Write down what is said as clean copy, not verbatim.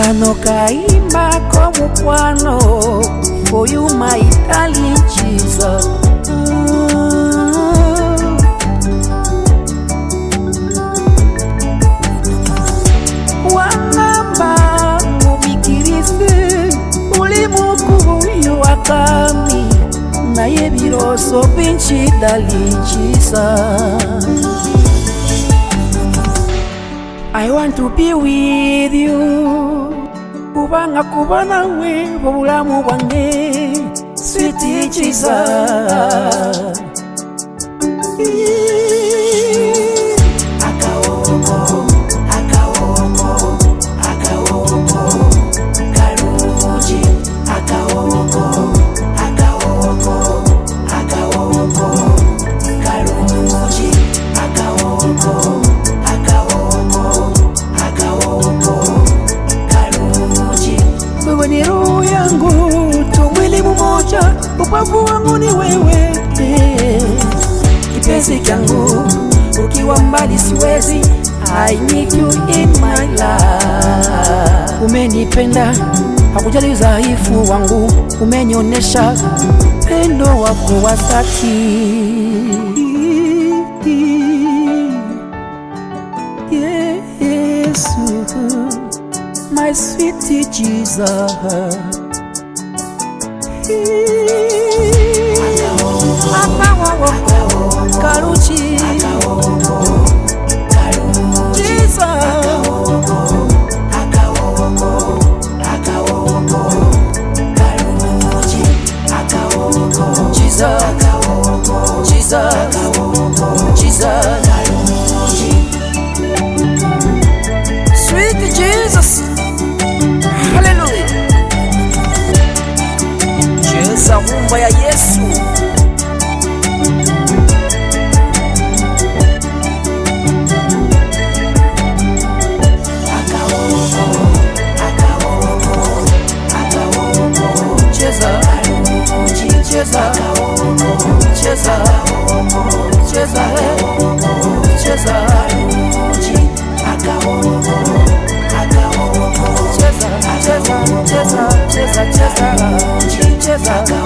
Kano kaimba komukwano for you my darling Jesus. Wangamba mumikirize ulimuku yuwakami na yebiroso binchi darling Jesus. I want to be with you. Kubanga kubana we bobulamu bwange sweet Jesus. Akawomo, akawomo, akawomo, karuji. Akawomo, akawomo, akawomo, karuji. Akawomo. Ni roho yangu tumwili mmoja, upavu wangu ni wewe. Kipenzi changu ukiwa mbali siwezi, I need you in my life. Umenipenda hakujali udhaifu wangu, umenionyesha pendo wako wa dhati. Yesu, my sweet Jesus. Karuchi Jesus. Jesus, Jesus, sweet Jesus. Hallelujah. Cheza rumba ya Yesu. Cheza, cheza, cheza, cheza, cheza, cheza, cheza, cheza, cheza, cheza, cheza.